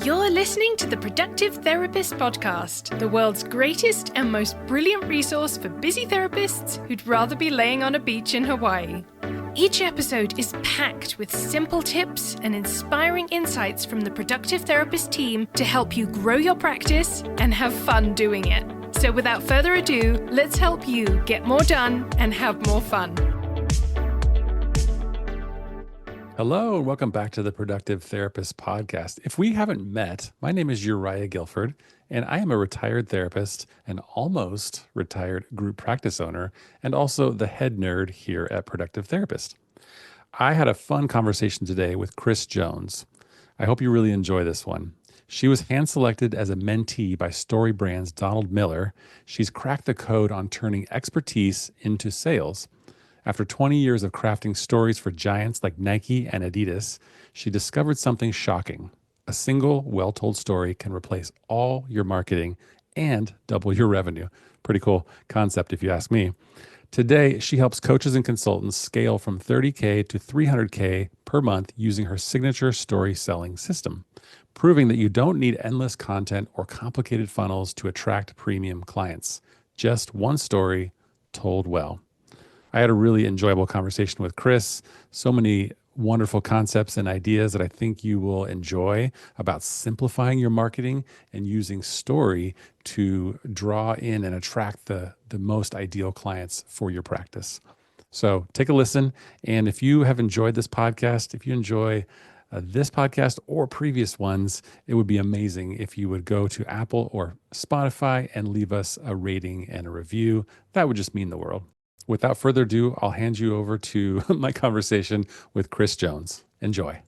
You're listening to the Productive Therapist Podcast, the world's greatest and most brilliant resource for busy therapists who'd rather be laying on a beach in Hawaii. Each episode is packed with simple tips and inspiring insights from the Productive Therapist team to help you grow your practice and have fun doing it. So without further ado, let's help you get more done and have more fun. Hello, and welcome back to the Productive Therapist Podcast. If we haven't met, my name is Uriah Guilford, and I am a retired therapist, an almost retired group practice owner, and also the head nerd here at Productive Therapist. I had a fun conversation today with Kris Jones. I hope you really enjoy this one. She was hand-selected as a mentee by StoryBrand's Donald Miller. She's cracked the code on turning expertise into sales. After 20 years of crafting stories for giants like Nike and Adidas, she discovered something shocking. A single, well-told story can replace all your marketing and double your revenue. Pretty cool concept if you ask me. Today, she helps coaches and consultants scale from $30K to $300K per month using her signature story selling system, proving that you don't need endless content or complicated funnels to attract premium clients. Just one story told well. I had a really enjoyable conversation with Kris. So many wonderful concepts and ideas that I think you will enjoy about simplifying your marketing and using story to draw in and attract the most ideal clients for your practice. So take a listen. And if you have enjoyed this podcast, if you enjoy this podcast or previous ones, it would be amazing if you would go to Apple or Spotify and leave us a rating and a review. That would just mean the world. Without further ado, I'll hand you over to my conversation with Kris Jones. Enjoy.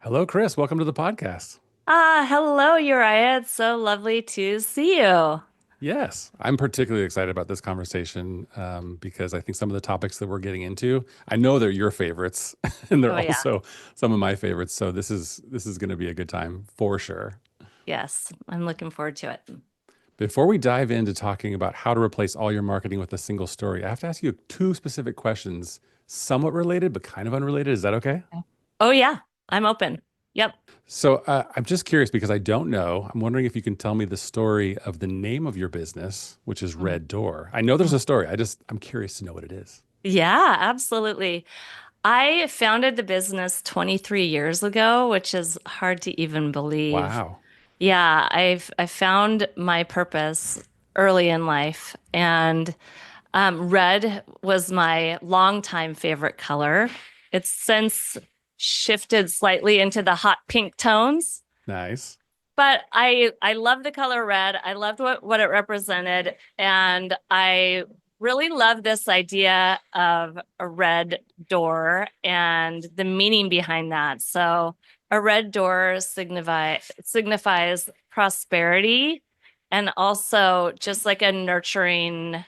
Hello, Kris. Welcome to the podcast. Hello, Uriah. It's so lovely to see you. Yes, I'm particularly excited about this conversation because I think some of the topics that we're getting into, I know they're your favorites, and they're also some of my favorites. So this is going to be a good time for sure. Yes, I'm looking forward to it. Before we dive into talking about how to replace all your marketing with a single story, I have to ask you two specific questions, somewhat related, but kind of unrelated. Is that okay? Oh, yeah. I'm open. Yep. So I'm just curious because I don't know. I'm wondering if you can tell me the story of the name of your business, which is Red Door. I know there's a story. I'm curious to know what it is. Yeah, absolutely. I founded the business 23 years ago, which is hard to even believe. Wow. Yeah, I found my purpose early in life, and red was my longtime favorite color. It's since shifted slightly into the hot pink tones. Nice. But I love the color red. I loved what it represented, and I really love this idea of a red door and the meaning behind that. So a red door signifies prosperity and also just like a nurturing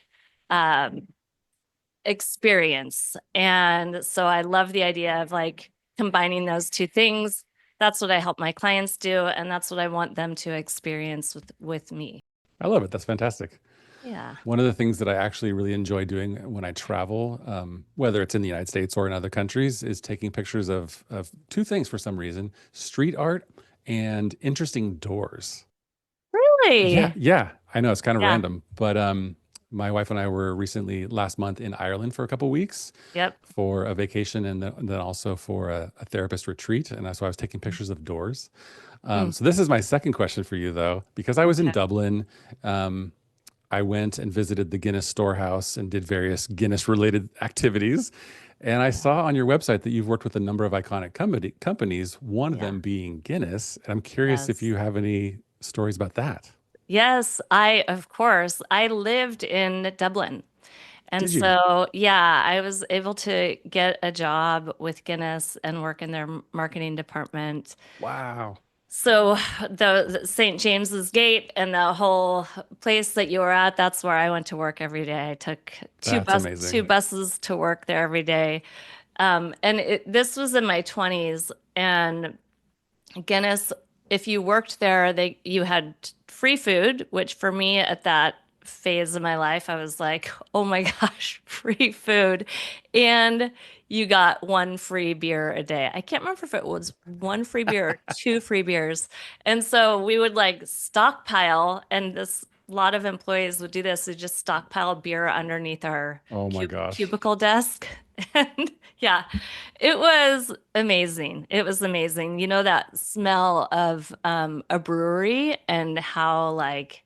experience. And so I love the idea of like combining those two things. That's what I help my clients do, and that's what I want them to experience with me. I love it. That's fantastic. Yeah. One of the things that I actually really enjoy doing when I travel, whether it's in the United States or in other countries, is taking pictures of two things for some reason: street art and interesting doors. Really? Yeah. I know it's kind of random, but my wife and I were recently last month in Ireland for a couple of weeks. Yep. For a vacation and then also for a therapist retreat. And that's why I was taking pictures of doors. So this is my second question for you, though, because I was in Dublin. I went and visited the Guinness storehouse and did various Guinness-related activities. And I saw on your website that you've worked with a number of iconic companies, one of them being Guinness. And I'm curious if you have any stories about that. Yes, of course. I lived in Dublin. And Did you? so, yeah, I was able to get a job with Guinness and work in their marketing department. Wow. So the St. James's Gate and the whole place that you were at, that's where I went to work every day. I took two buses to work there every day. And this was in my 20s. And Guinness, if you worked there, you had free food, which for me at that phase of my life, I was like, oh my gosh, free food. And you got one free beer a day. I can't remember if it was one free beer or two free beers. And so we would like stockpile, and this a lot of employees would do this, would just stockpile beer underneath our Oh my gosh. cubicle desk. And yeah, it was amazing. It was amazing. You know, that smell of a brewery, and how like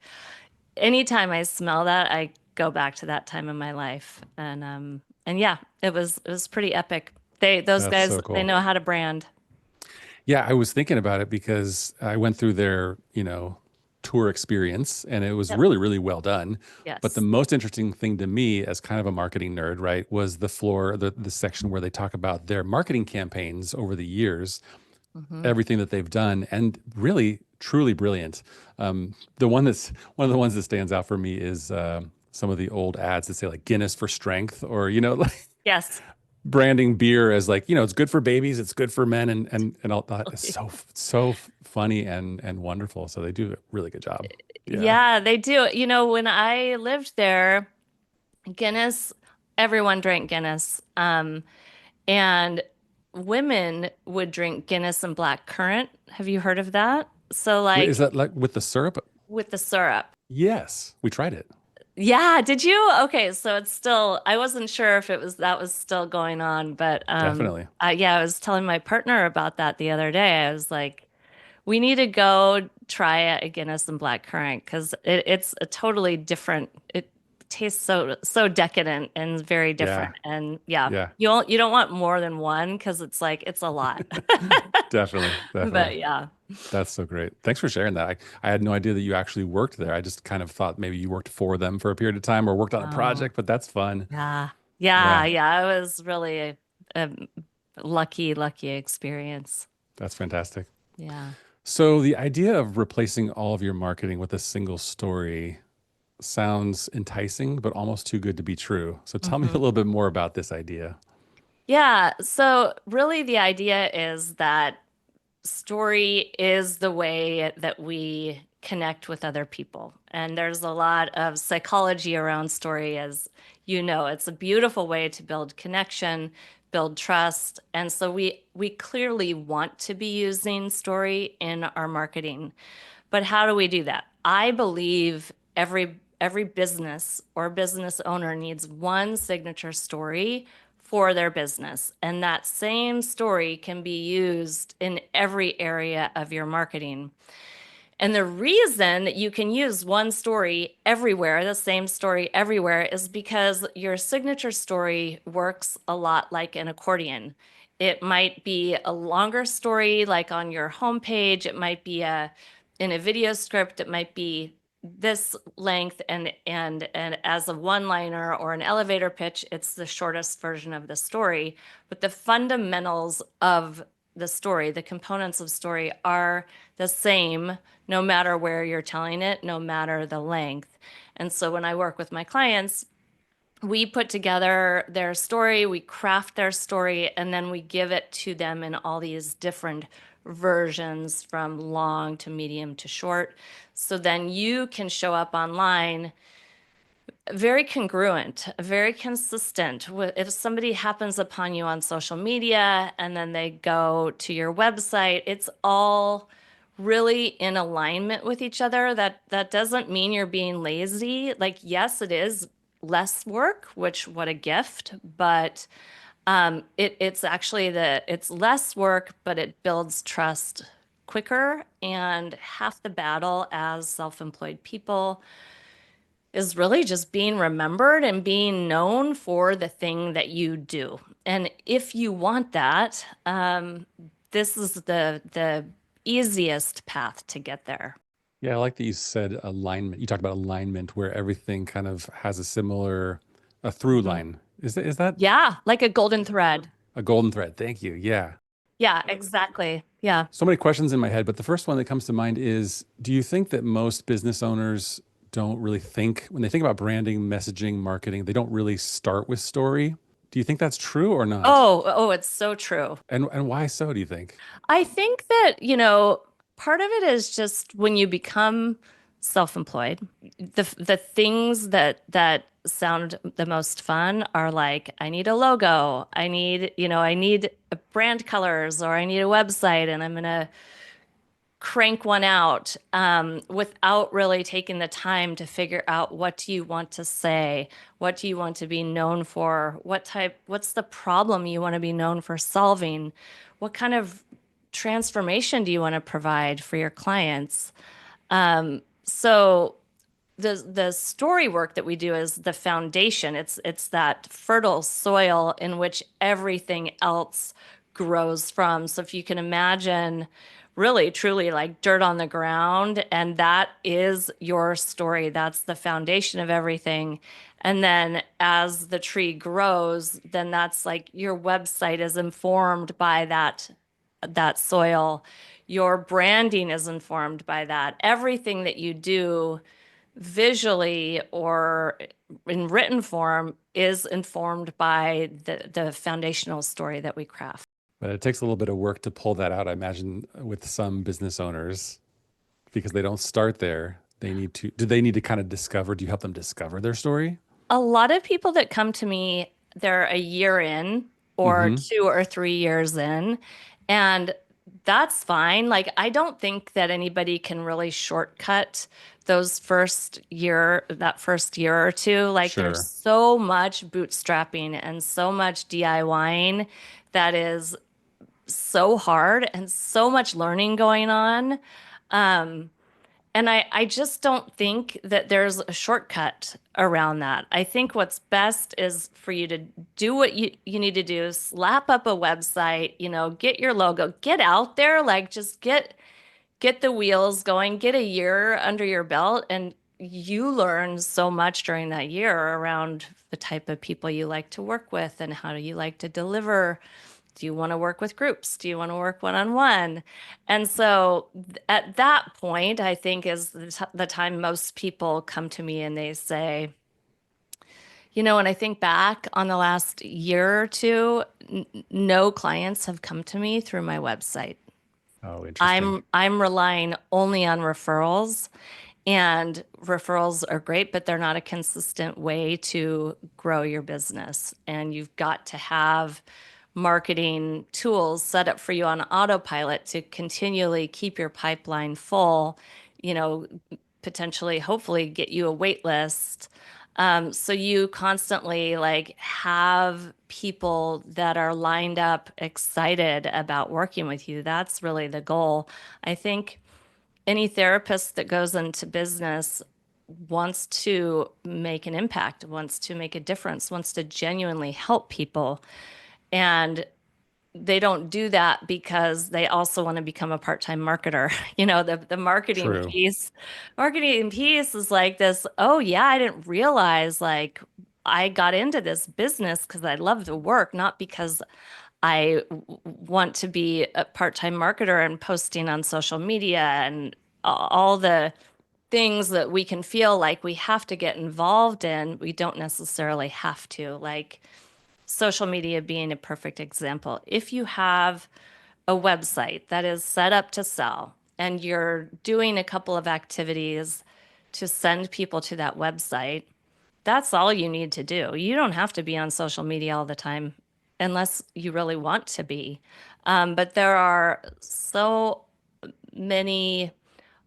anytime I smell that, I go back to that time in my life. And yeah, it was pretty epic. Those That's guys, so they cool. know how to brand. Yeah, I was thinking about it because I went through their, tour experience and it was Yep. really, really well done. But the Yes. most interesting thing to me as kind of a marketing nerd, right, was the floor, the section where they talk about their marketing campaigns over the years, Hmm. everything that they've done, and really, truly brilliant. One of the ones that stands out for me is some of the old ads that say like Guinness for strength, or, like Yes. branding beer as like, it's good for babies, it's good for men, and all that. It's so funny and wonderful. So they do a really good job. Yeah. Yeah, they do. You know, when I lived there, Guinness, everyone drank Guinness. And women would drink Guinness and black currant. Have you heard of that? So Wait, is like that like with the syrup? with the syrup. Yes, we tried it. Yeah, did you? Okay, so it's still, I wasn't sure if that was still going on, but Definitely. yeah, I was telling my partner about that the other day. I was like, we need to go try a Guinness and black currant because it's a totally different. It tastes so decadent and very Yeah. different. And yeah, Yeah. you don't want more than one because it's like it's a lot. Definitely. Definitely. But yeah. That's so great. Thanks for sharing that. I had no idea that you actually worked there. I just kind of thought maybe you worked for them for a period of time or worked on a Oh, project, but that's fun. yeah. Yeah, Yeah. It was really a lucky experience. that's fantastic. Yeah. So the idea of replacing all of your marketing with a single story sounds enticing, but almost too good to be true. So tell me a Hmm. little bit more about this idea. Yeah. So really the idea is that story is the way that we connect with other people. And there's a lot of psychology around story, as you know. It's a beautiful way to build connection, build trust. And so we clearly want to be using story in our marketing. But how do we do that? I believe every business or business owner needs one signature story for their business. And that same story can be used in every area of your marketing. And the reason that you can use one story everywhere, the same story everywhere, is because your signature story works a lot like an accordion. It might be a longer story, like on your homepage. It might be in a video script. It might be this length, and as a one-liner or an elevator pitch, it's the shortest version of the story. But the fundamentals of the story, the components of story, are the same no matter where you're telling it, no matter the length. And so when I work with my clients, we put together their story, we craft their story, and then we give it to them in all these different versions from long to medium to short. So then you can show up online very congruent, very consistent. If somebody happens upon you on social media and then they go to your website, it's all really in alignment with each other. That doesn't mean you're being lazy. Like, yes, it is less work, which what a gift, but it's actually it's less work, but it builds trust quicker. And half the battle as self-employed people is really just being remembered and being known for the thing that you do. And if you want that, this is the easiest path to get there. Yeah, I like that you said alignment. You talked about alignment where everything kind of has a through Mhm. line. Is that Yeah, like a golden thread. a golden thread? Thank you. Yeah. Yeah, exactly. Yeah. So many questions in my head, but the first one that comes to mind is, do you think that most business owners don't really think, when they think about branding, messaging, marketing, they don't really start with story? Do you think that's true or not? Oh, it's so true. And why so, do you think? I think that, part of it is just when you become self-employed. The things that sound the most fun are like, I need a logo, I need brand colors, or I need a website, and I'm gonna crank one out without really taking the time to figure out, what do you want to say? What do you want to be known for? What's the problem you want to be known for solving? What kind of transformation do you want to provide for your clients? So the story work that we do is the foundation. It's that fertile soil in which everything else grows from. So if you can imagine, really truly like dirt on the ground, and that is your story. That's the foundation of everything. And then as the tree grows, then that's like your website is informed by that soil. Your branding is informed by that. Everything that you do visually or in written form is informed by the foundational story that we craft. But it takes a little bit of work to pull that out, I imagine, with some business owners, because they don't start there. Do they need to kind of discover? Do you help them discover their story? A lot of people that come to me, they're a year in or 2 or 3 years in, and that's fine. Like, I don't think that anybody can really shortcut that first year or two. Like, there's Sure. so much bootstrapping and so much DIYing that is so hard, and so much learning going on. And I just don't think that there's a shortcut around that. I think what's best is for you to do what you need to do, slap up a website, get your logo, get out there, like just get the wheels going, get a year under your belt, and you learn so much during that year around the type of people you like to work with and how do you like to deliver. Do you want to work with groups? Do you want to work one-on-one? And so at that point, I think is the time most people come to me and they say, when I think back on the last year or two, no clients have come to me through my website. Oh, interesting. I'm relying only on referrals, and referrals are great, but they're not a consistent way to grow your business. And you've got to have marketing tools set up for you on autopilot to continually keep your pipeline full, you know, potentially, hopefully get you a wait list. So you constantly like have people that are lined up, excited about working with you. That's really the goal. I think any therapist that goes into business wants to make an impact, wants to make a difference, wants to genuinely help people. And they don't do that because they also want to become a part-time marketer. The True. marketing piece is like this, oh yeah, I didn't realize like I got into this business because I love the work, not because I want to be a part-time marketer and posting on social media and all the things that we can feel like we have to get involved in. We don't necessarily have to, like social media being a perfect example. If you have a website that is set up to sell and you're doing a couple of activities to send people to that website, that's all you need to do. You don't have to be on social media all the time unless you really want to be. But there are so many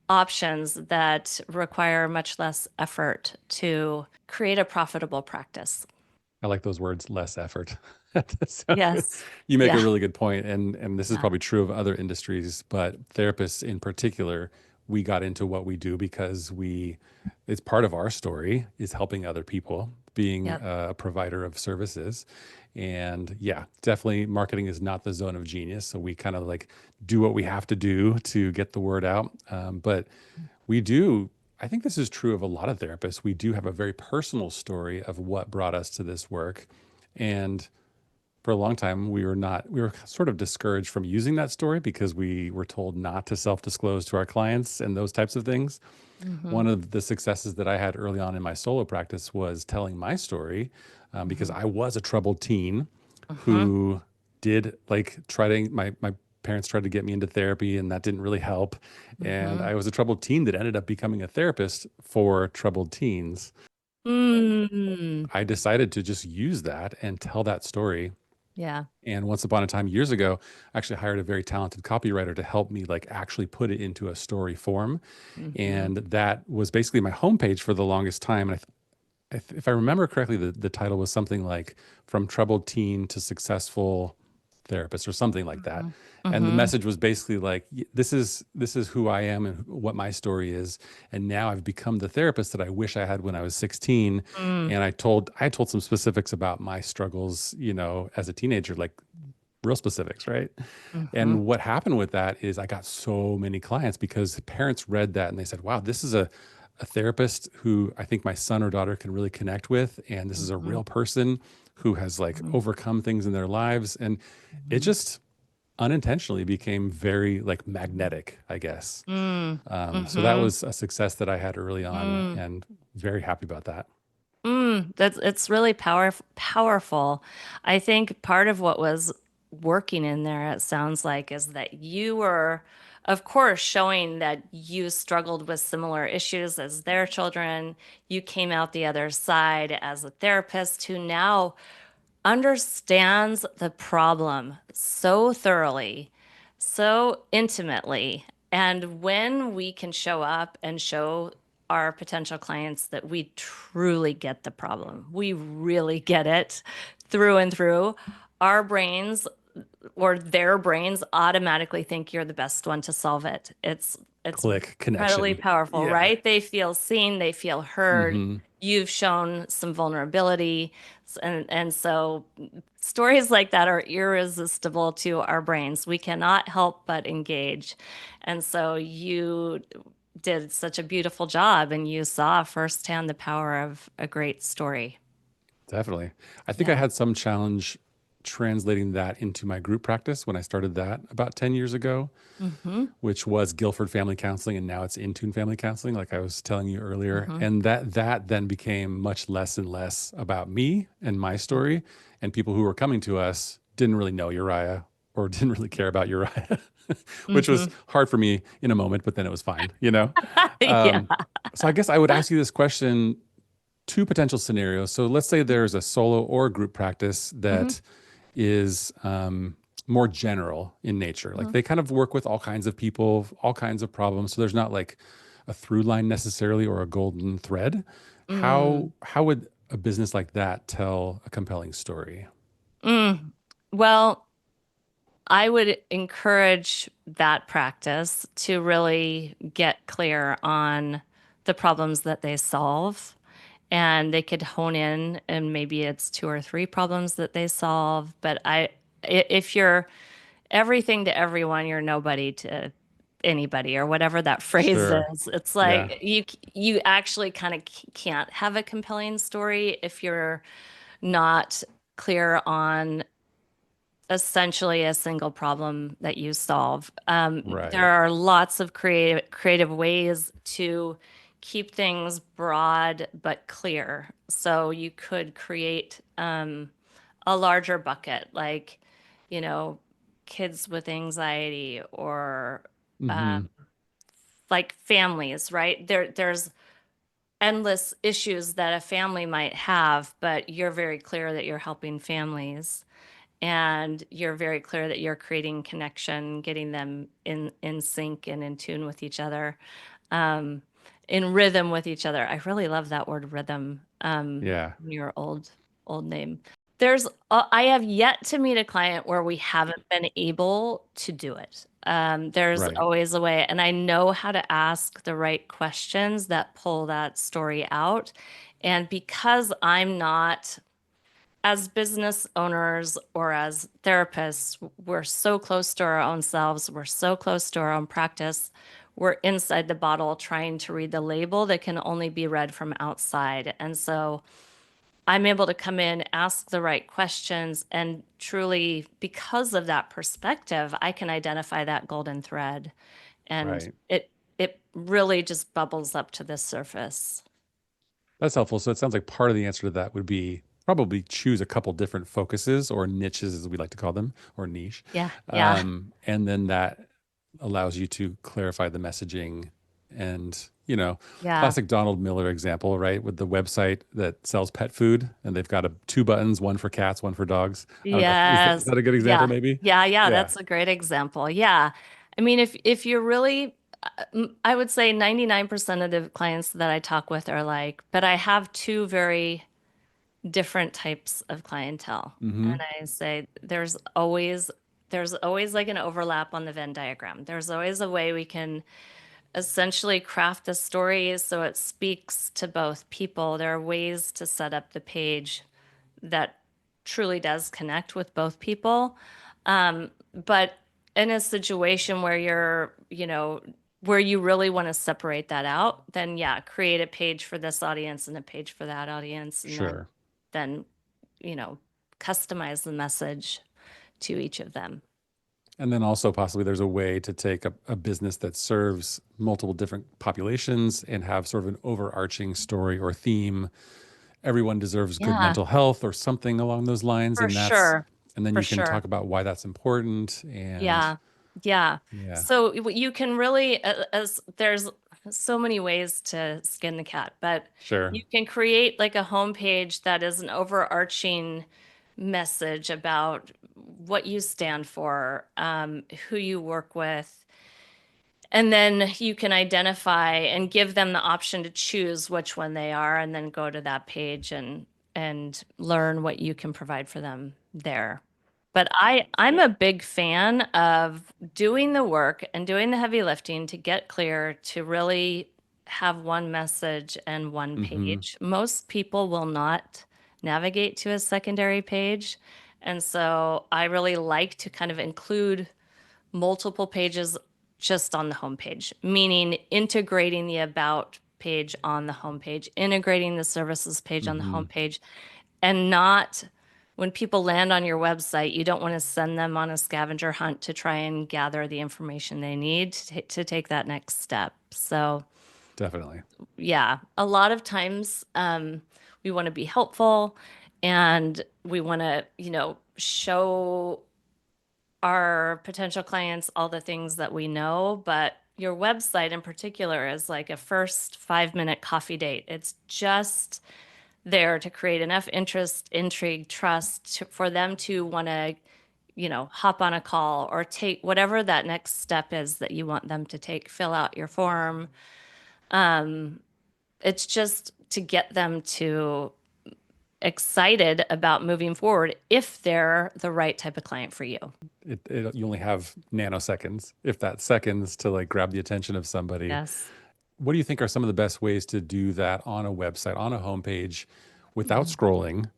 options that require much less effort to create a profitable practice. I like those words, less effort. So Yes. you make a Yeah. really good point, and this is Yeah. probably true of other industries, but therapists in particular, we got into what we do because it's part of our story is helping other people, being Yep. a provider of services. And yeah, definitely marketing is not the zone of genius. So we kind of like do what we have to do to get the word out. But we do, I think this is true of a lot of therapists. We do have a very personal story of what brought us to this work. And for a long time, we were sort of discouraged from using that story because we were told not to self-disclose to our clients and those types of things. Mm-hmm. One of the successes that I had early on in my solo practice was telling my story because Mm-hmm. I was a troubled teen Mm-hmm. who did like try to, my parents tried to get me into therapy, and that didn't really help. And Mm-hmm. I was a troubled teen that ended up becoming a therapist for troubled teens. Mm. I decided to just use that and tell that story. Yeah. And once upon a time, years ago, I actually hired a very talented copywriter to help me like actually put it into a story form. Mm-hmm. And that was basically my homepage for the longest time. And if I remember correctly, the title was something like "From Troubled Teen to Successful Therapist" or something like that. Mm-hmm. And the Mm-hmm. message was basically like, this is who I am and what my story is. And now I've become the therapist that I wish I had when I was 16. Mm. And I told some specifics about my struggles, as a teenager, like real specifics, right? Mm-hmm. And what happened with that is I got so many clients because parents read that and they said, wow, this is a therapist who I think my son or daughter can really connect with. And this is a Mm-hmm. real person who has like Mm-hmm. overcome things in their lives. And it Mm-hmm. just unintentionally became very like magnetic, I guess. Mm. So that Mm-hmm. was a success that I had early on Mm. and very happy about that. That's it's really powerful. I think part of what was working in there, it sounds like, is that you were, of course, showing that you struggled with similar issues as their children. You came out the other side as a therapist who now understands the problem so thoroughly, so intimately. And when we can show up and show our potential clients that we truly get the problem, we really get it through and through, our brains or their brains automatically think you're the best one to solve it. It's Click incredibly connection. powerful, Yeah. right? They feel seen, they feel heard. Hmm. You've shown some vulnerability, and so stories like that are irresistible to our brains. We cannot help but engage. And so you did such a beautiful job and you saw firsthand the power of a great story. Definitely. I think I Yeah. had some challenge translating that into my group practice when I started that about 10 years ago, Mm-hmm. which was Guilford Family Counseling, and now it's Intune Family Counseling, like I was telling you earlier. Mm-hmm. And that then became much less and less about me and my story. And people who were coming to us didn't really know Uriah or didn't really care about Uriah, which was Mm-hmm. hard for me in a moment, but then it was fine. Yeah. Um, so I guess I would ask you this question: two potential scenarios. So let's say there's a solo or group practice Mm-hmm. that is more general in nature. Like Mm-hmm. they kind of work with all kinds of people, all kinds of problems. So there's not like a through line necessarily or a golden thread. Mm. How would a business like that tell a compelling story? Mm. Well, I would encourage that practice to really get clear on the problems that they solve. And they could hone in, and maybe it's two or three problems that they solve. But if you're everything to everyone, you're nobody to anybody, or whatever that phrase Sure. is. It's Yeah. like you actually kind of can't have a compelling story if you're not clear on essentially a single problem that you solve. There Right. are lots of creative ways to keep things broad but clear. So you could create a larger bucket, like, you know, kids with anxiety, or Hmm. like families, right? There's endless issues that a family might have, but you're very clear that you're helping families, and you're very clear that you're creating connection, getting them in sync and in tune with each other, um, in rhythm with each other. I really love that word rhythm. Yeah. Your old name. I have yet to meet a client where we haven't been able to do it. There's Right. always a way, and I know how to ask the right questions that pull that story out. And because I'm not, as business owners or as therapists, we're so close to our own selves, we're so close to our own practice. We're inside the bottle trying to read the label that can only be read from outside. And so I'm able to come in, ask the right questions, and truly, because of that perspective, I can identify that golden thread. And Right. it really just bubbles up to the surface. That's helpful. So it sounds like part of the answer to that would be probably choose a couple different focuses or niches, as we like to call them, or niche. Yeah. Yeah. And then that allows you to clarify the messaging and, Yeah. classic Donald Miller example, right? With the website that sells pet food and they've got two buttons, one for cats, one for dogs. I don't know. Is Yes. that a good example, Yeah. maybe? Yeah. Yeah. Yeah. That's a great example. Yeah. I mean, if you're really, I would say 99% of the clients that I talk with are like, but I have two very different types of clientele. Mm-hmm. And I say there's always like an overlap on the Venn diagram. There's always a way we can essentially craft the story so it speaks to both people. There are ways to set up the page that truly does connect with both people. But in a situation where where you really want to separate that out, then yeah, create a page for this audience and a page for that audience, and Sure. then, you know, customize the message to each of them. And then also possibly there's a way to take a business that serves multiple different populations and have sort of an overarching story or theme. Everyone deserves good Yeah, mental health or something along those lines. for sure. And then For you can sure. talk about why that's important. And Yeah. Yeah. yeah, So you can really, as there's so many ways to skin the cat, but sure. you can create like a homepage that is an overarching message about what you stand for, who you work with, and then you can identify and give them the option to choose which one they are, and then go to that page and learn what you can provide for them there. But I'm a big fan of doing the work and doing the heavy lifting to get clear, to really have one message and one Mm-hmm. page. Most people will not navigate to a secondary page. And so I really like to kind of include multiple pages just on the homepage, meaning integrating the about page on the homepage, integrating the services page on the Mm-hmm. homepage, and not when people land on your website, you don't want to send them on a scavenger hunt to try and gather the information they need to take that next step. So, Definitely. yeah, a lot of times we want to be helpful and we want to, show our potential clients all the things that we know, but your website in particular is like a first 5-minute coffee date. It's just there to create enough interest, intrigue, trust for them to want to, hop on a call or take whatever that next step is that you want them to take, fill out your form. It's just to get them to excited about moving forward if they're the right type of client for you. You only have nanoseconds, if that seconds, to like grab the attention of somebody. Yes. What do you think are some of the best ways to do that on a website, on a homepage, without scrolling?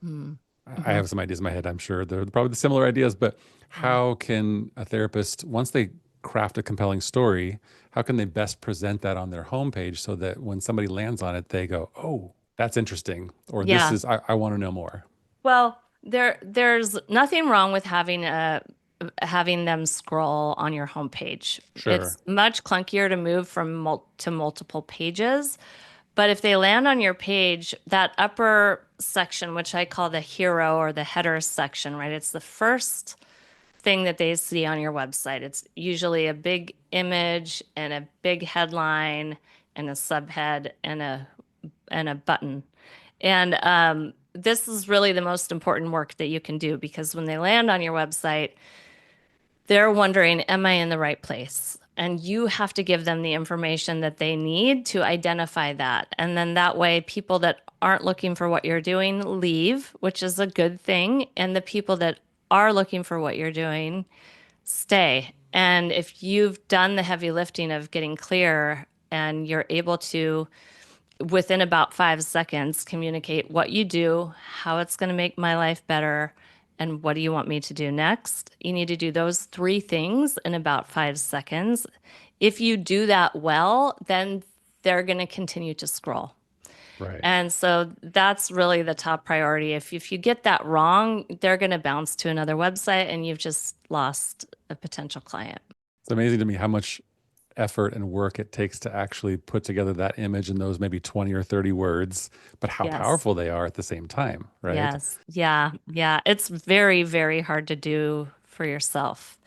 I Mm-hmm. have some ideas in my head. I'm sure they're probably the similar ideas, but Yeah. how can a therapist, once they craft a compelling story, how can they best present that on their homepage so that when somebody lands on it, they go, "Oh, that's interesting," or "This Yeah. is I want to know more." Well, there's nothing wrong with having them scroll on your homepage. Sure. It's much clunkier to move from to multiple pages, but if they land on your page, that upper section, which I call the hero or the header section, right? It's the first thing that they see on your website. It's usually a big image and a big headline and a subhead and a button. And this is really the most important work that you can do, because when they land on your website, they're wondering, am I in the right place? And you have to give them the information that they need to identify that. And then that way, people that aren't looking for what you're doing leave, which is a good thing. And the people that are looking for what you're doing stay. And if you've done the heavy lifting of getting clear and you're able to, within about 5 seconds, communicate what you do, how it's going to make my life better, and what do you want me to do next? You need to do those 3 things in about 5 seconds. If you do that well, then they're going to continue to scroll. Right. And so that's really the top priority. If you get that wrong, they're going to bounce to another website and you've just lost a potential client. It's amazing to me how much effort and work it takes to actually put together that image in those maybe 20 or 30 words, but how Yes. powerful they are at the same time, right? Yes. Yeah. Yeah. It's very, very hard to do for yourself.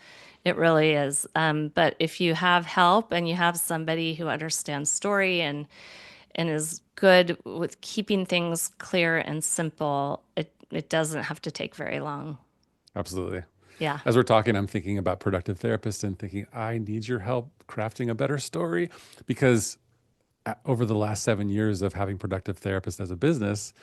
It really is. But if you have help and you have somebody who understands story and is good with keeping things clear and simple, it doesn't have to take very long. Absolutely. Yeah. As we're talking, I'm thinking about productive therapists and thinking, I need your help crafting a better story because over the last 7 years of having productive therapists as a business,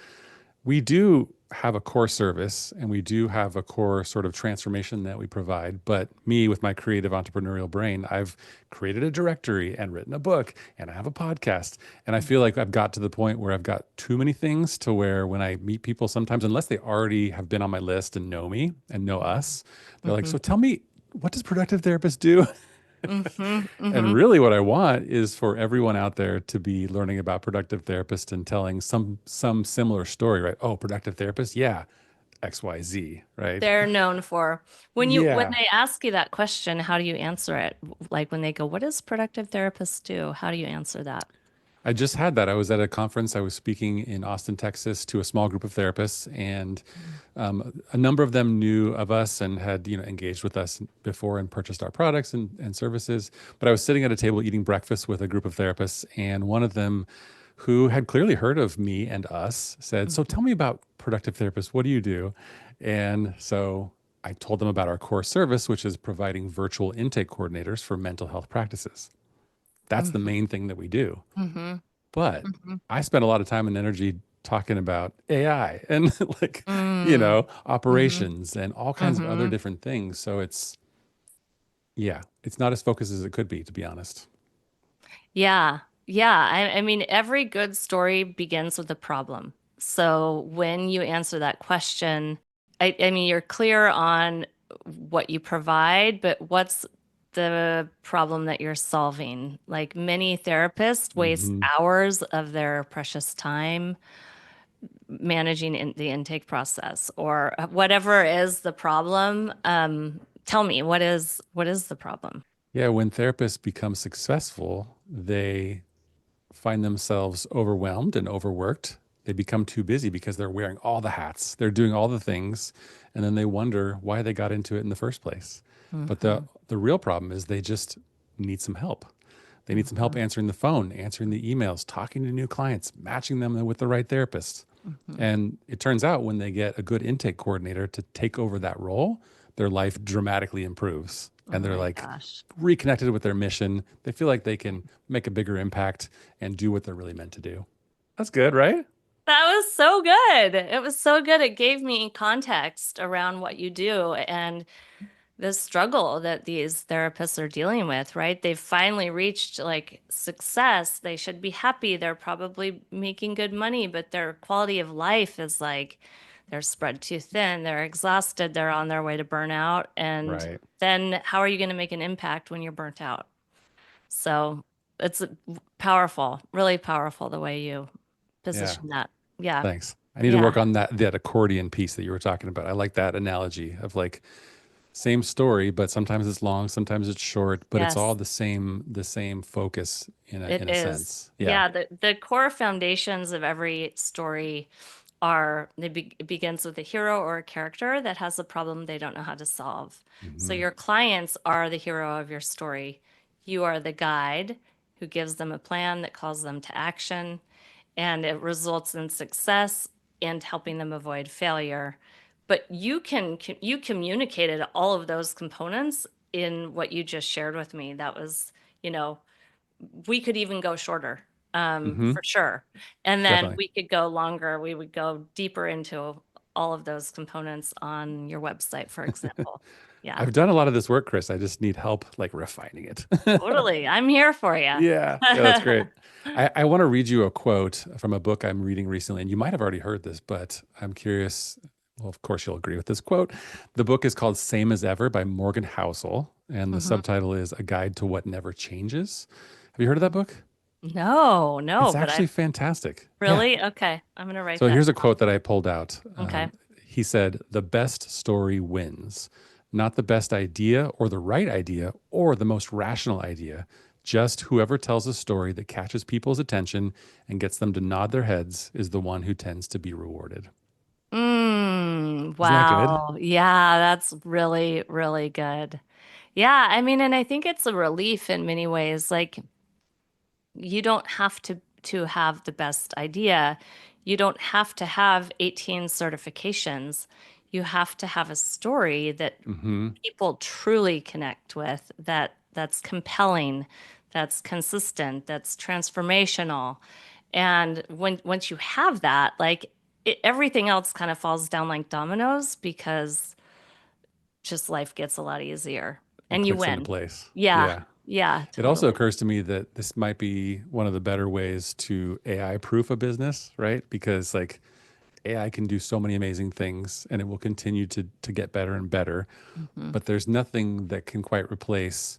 we do have a core service and we do have a core sort of transformation that we provide. But me, with my creative entrepreneurial brain, I've created a directory and written a book and I have a podcast. And I feel like I've got to the point where I've got too many things to where when I meet people, sometimes, unless they already have been on my list and know me and know us, they're like, Mm-hmm. so tell me, what does productive therapist do? Mm-hmm. And Mm-hmm. really what I want is for everyone out there to be learning about productive therapist and telling some similar story, right? Oh, productive therapist, yeah, XYZ, right? They're known for when Yeah. they ask you that question, how do you answer it? Like when they go, "What does productive therapists do?" How do you answer that? I just had that. I was at a conference. I was speaking in Austin, Texas, to a small group of therapists, and a number of them knew of us and had engaged with us before and purchased our products and services. But I was sitting at a table eating breakfast with a group of therapists, and one of them, who had clearly heard of me and us, said, "So tell me about productive therapists. What do you do?" And so I told them about our core service, which is providing virtual intake coordinators for mental health practices. That's the Mm-hmm. main thing that we do. Mm-hmm. But Mm-hmm. I spent a lot of time and energy talking about AI and like, Mm-hmm. Mm-hmm. operations and all kinds of other Mm-hmm. different things. So yeah, it's not as focused as it could be, to be honest. Yeah. Yeah. I mean, every good story begins with a problem. So when you answer that question, I mean, you're clear on what you provide, but what's the problem that you're solving? Like many therapists waste Hmm. hours of their precious time managing the intake process or whatever is the problem. Tell me, what is the problem? Yeah, when therapists become successful, they find themselves overwhelmed and overworked. They become too busy because they're wearing all the hats, they're doing all the things, and then they wonder why they got into it in the first place. But the Mm-hmm. the real problem is they just need some help. They need some help answering the phone, answering the emails, talking to new clients, matching them with the right therapist. Mm-hmm. And it turns out when they get a good intake coordinator to take over that role, their life dramatically improves. Oh And they're my like gosh. reconnected with their mission. They feel like they can make a bigger impact and do what they're really meant to do. That's good, right? That was so good. It was so good. It gave me context around what you do and the struggle that these therapists are dealing with, right? They've finally reached like success. They should be happy. They're probably making good money, but their quality of life is like they're spread too thin. They're exhausted. They're on their way to burnout. And Right. then how are you going to make an impact when you're burnt out? So it's powerful, really powerful the way you Yeah. position that. Yeah. Thanks. I need to Yeah. work on that accordion piece that you were talking about. I like that analogy of like same story, but sometimes it's long, sometimes it's short, but it's all Yes, the same focus in a it in a is. sense. Yeah. Yeah. The core foundations of every story are it begins with a hero or a character that has a problem they don't know how to solve. So Hmm. your clients are the hero of your story. You are the guide who gives them a plan that calls them to action, and it results in success and helping them avoid failure. But you communicated all of those components in what you just shared with me. That was, you know, we could even go shorter, Hmm. for sure. And then Definitely. we could go longer. We would go deeper into all of those components on your website, for example. Yeah, I've done a lot of this work, Chris. I just need help like refining it. totally. I'm here for you. Yeah. Yeah, that's great. I want to read you a quote from a book I'm reading recently, and you might have already heard this, but I'm curious. Well, of course, you'll agree with this quote. The book is called Same as Ever by Morgan Housel, and the Mhm. subtitle is A Guide to What Never Changes. Have you heard of that book? No, no, It's but I actually fantastic. Yeah. really, okay. I'm gonna write So that here's a quote that I pulled out. down. Okay. He said, "The best story wins, not the best idea or the right idea or the most rational idea. Just whoever tells a story that catches people's attention and gets them to nod their heads is the one who tends to be rewarded. Isn't that good? Wow. Yeah, that's really, really good. Yeah, I mean, and I think it's a relief in many ways. Like you don't have to have the best idea. You don't have to have 18 certifications. You have to have a story that Hmm. people truly connect with, that's compelling, that's consistent, that's transformational. And once you have that, like everything else kind of falls down like dominoes because just life gets a lot easier It and you clicks into win. place. Yeah. Yeah. Yeah, It also totally. occurs to me that this might be one of the better ways to AI proof a business, right? Because like AI can do so many amazing things and it will continue to get better and better, Mhm. but there's nothing that can quite replace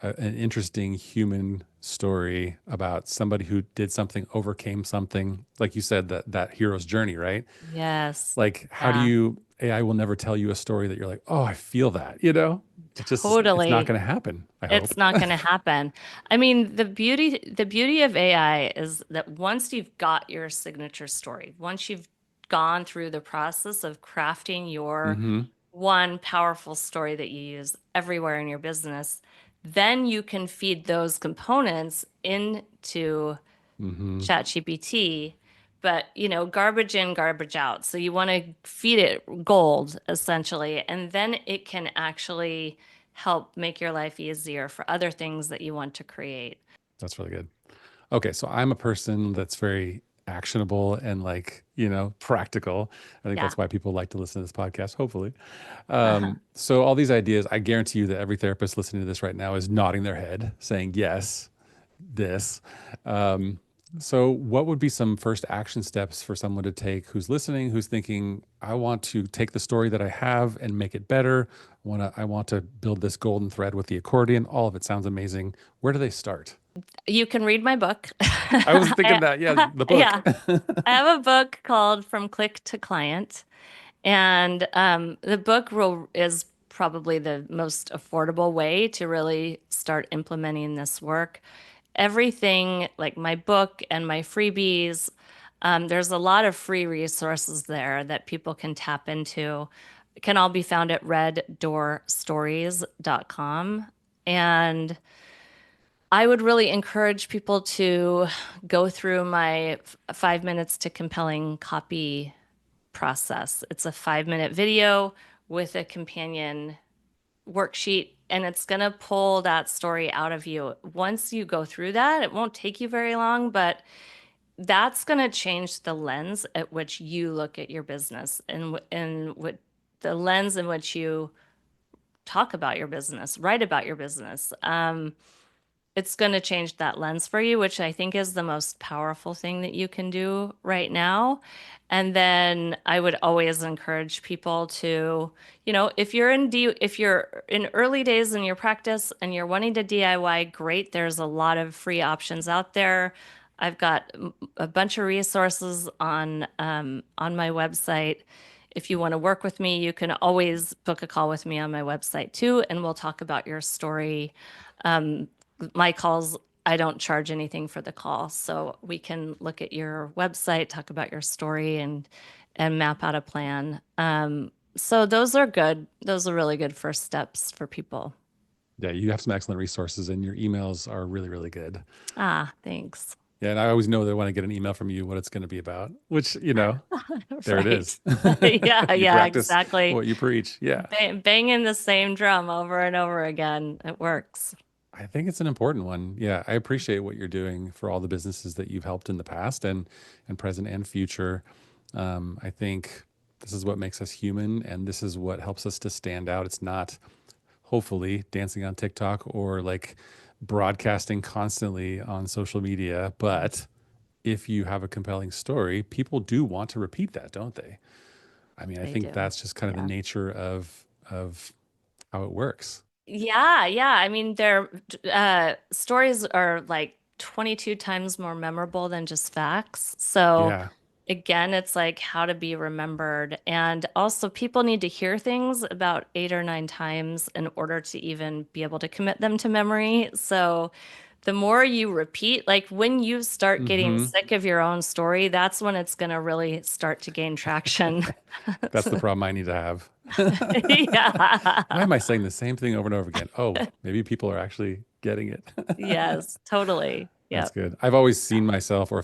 an interesting human story about somebody who did something, overcame something, like you said, that hero's journey, right? Yes. Like how do Yeah. you AI will never tell you a story that you're like, oh, I feel that, you know? It's not Totally. going to happen, I hope. It's not going to happen. I mean, the beauty of AI is that once you've got your signature story, once you've gone through the process of crafting your Hmm. one powerful story that you use everywhere in your business, then you can feed those components into Hmm. ChatGPT, but garbage in, garbage out. So you want to feed it gold essentially, and then it can actually help make your life easier for other things that you want to create. That's really good. Okay, so I'm a person that's very actionable and like, practical. I think Yeah. that's why people like to listen to this podcast, hopefully. Uh-huh. So all these ideas, I guarantee you that every therapist listening to this right now is nodding their head, saying, yes, this. Um, so what would be some first action steps for someone to take who's listening, who's thinking, I want to take the story that I have and make it better. I want to build this golden thread with the accordion. All of it sounds amazing. Where do they start? You can read my book. I was thinking that, yeah, the book. Yeah. I have a book called From Click to Client, and the book is probably the most affordable way to really start implementing this work. Everything like my book and my freebies, there's a lot of free resources there that people can tap into. It can all be found at reddoorstories.com. And I would really encourage people to go through my 5 minutes to compelling copy process. It's a 5-minute video with a companion worksheet, and it's going to pull that story out of you. Once you go through that, it won't take you very long, but that's going to change the lens at which you look at your business and what the lens in which you talk about your business, write about your business. It's going to change that lens for you, which I think is the most powerful thing that you can do right now. And then I would always encourage people to, if you're in early days in your practice and you're wanting to DIY, great. There's a lot of free options out there. I've got a bunch of resources on my website. If you want to work with me, you can always book a call with me on my website too, and we'll talk about your story. My calls, I don't charge anything for the call. So we can look at your website, talk about your story and map out a plan. So those are good. Those are really good first steps for people. Yeah, you have some excellent resources and your emails are really, really good. Ah, thanks. Yeah, and I always know that when I get an email from you, what it's going to be about, which, there it Right. is. Yeah, You yeah, practice exactly. what you preach. Yeah. Banging the same drum over and over again. It works. I think it's an important one. Yeah, I appreciate what you're doing for all the businesses that you've helped in the past and present and future. I think this is what makes us human, and this is what helps us to stand out. It's not hopefully dancing on TikTok or like broadcasting constantly on social media, but if you have a compelling story, people do want to repeat that, don't they? I mean, I They think do. that's just kind of the Yeah. nature of how it works. Yeah, yeah. I mean, their stories are like 22 times more memorable than just facts. So Yeah. again, it's like how to be remembered. And also, people need to hear things about 8 or 9 times in order to even be able to commit them to memory. So the more you repeat, like when you start getting Hmm. sick of your own story, that's when it's going to really start to gain traction. That's the problem I need to have. Yeah. Why am I saying the same thing over and over again? Oh, maybe people are actually getting it. Yes, totally. That's Yep. good. I've always seen myself or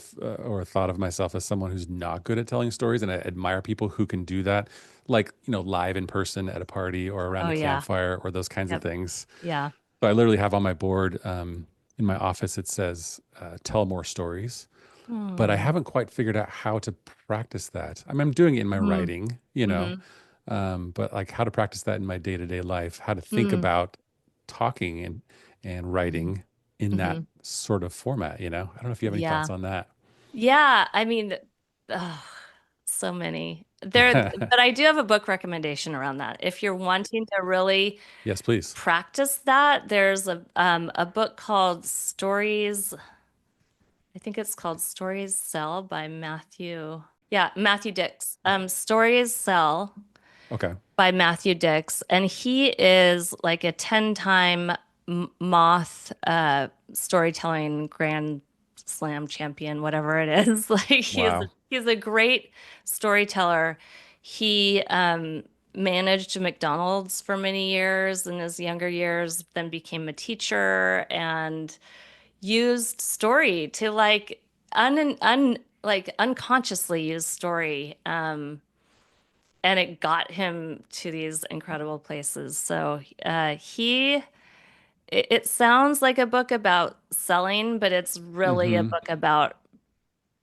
thought of myself as someone who's not good at telling stories, and I admire people who can do that, like, live in person at a party or around Oh, a yeah. campfire or those kinds of Yep. things. Yeah. So I literally have on my board in my office, it says, tell more stories, but I Hmm. haven't quite figured out how to practice that. I mean, I'm doing it in my Hmm. writing, Hmm. but like how to practice that in my day-to-day life, how to think Hmm. about talking and writing in that Hmm. sort of format. I don't know if you have any Yeah. thoughts on that. Yeah. I mean, oh, so many there, but I do have a book recommendation around that. If you're wanting to really Yes, please. practice that, there's a book called Stories. I think it's called Stories Sell by Matthew Dix. Stories Sell Okay. by Matthew Dix, and he is like a 10-time Moth storytelling Grand Slam champion, whatever it is. Like Wow. he's a great storyteller. He managed McDonald's for many years in his younger years, then became a teacher and used story to like unconsciously use story. And it got him to these incredible places. So it sounds like a book about selling, but it's really a Hmm. book about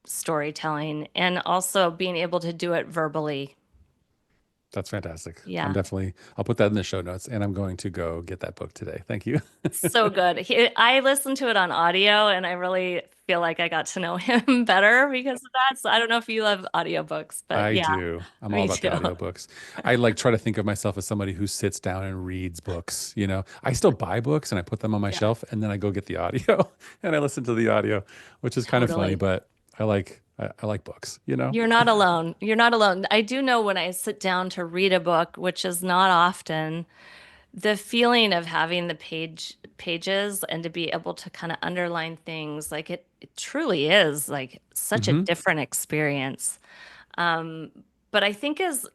storytelling and also being able to do it verbally. That's fantastic. Yeah. I'll put that in the show notes, and I'm going to go get that book today. Thank you. So good. I listened to it on audio and I really feel like I got to know him better because of that. So I don't know if you love audiobooks, but I yeah, do. I'm all me about the too. audiobooks. I like try to think of myself as somebody who sits down and reads books. I still buy books and I put them on my Yeah, shelf, and then I go get the audio and I listen to the audio, which is kind of funny, totally. but I like books. You're not alone. You're not alone. I do know when I sit down to read a book, which is not often, the feeling of having the pages and to be able to kind of underline things, like it truly is like such a Hmm. different experience. Um, but I think as,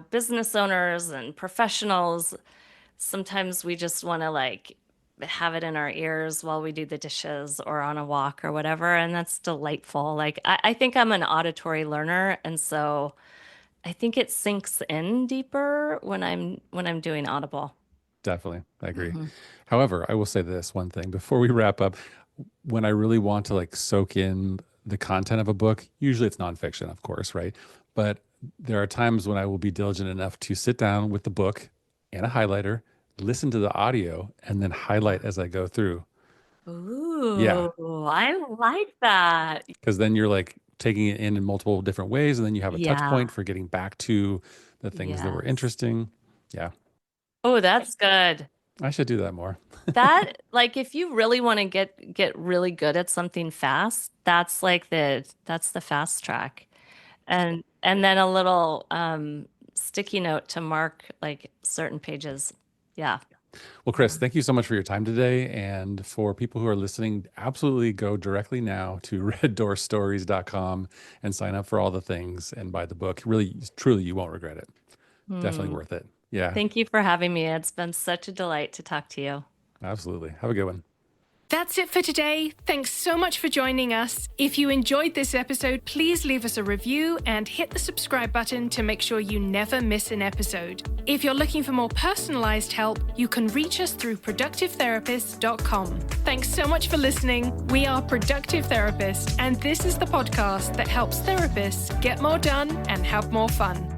business owners and professionals, sometimes we just want to like have it in our ears while we do the dishes or on a walk or whatever, and that's delightful. Like I think I'm an auditory learner, and so I think it sinks in deeper when I'm doing Audible. Definitely. I agree. Hmm. However, I will say this one thing before we wrap up. When I really want to like soak in the content of a book, usually it's nonfiction, of course, right? But there are times when I will be diligent enough to sit down with the book and a highlighter, listen to the audio, and then highlight as I go through. Yeah, Ooh, I like that. because then you're like taking it in multiple different ways, and then you have a touch Yeah. point for getting back to the things that were Yes. interesting. Yeah, Oh, that's good. I should do that more. That like if you really want to get really good at something fast, that's the fast track. And then a little sticky note to mark like certain pages. Yeah. Well, Kris, thank you so much for your time today. And for people who are listening, absolutely go directly now to reddoorstories.com and sign up for all the things and buy the book. Really, truly, you won't regret it. Definitely Hmm. worth it. Yeah, Thank you for having me. It's been such a delight to talk to you. absolutely. Have a good one. That's it for today. Thanks so much for joining us. If you enjoyed this episode, please leave us a review and hit the subscribe button to make sure you never miss an episode. If you're looking for more personalized help, you can reach us through productivetherapist.com. Thanks so much for listening. We are Productive Therapist, and this is the podcast that helps therapists get more done and have more fun.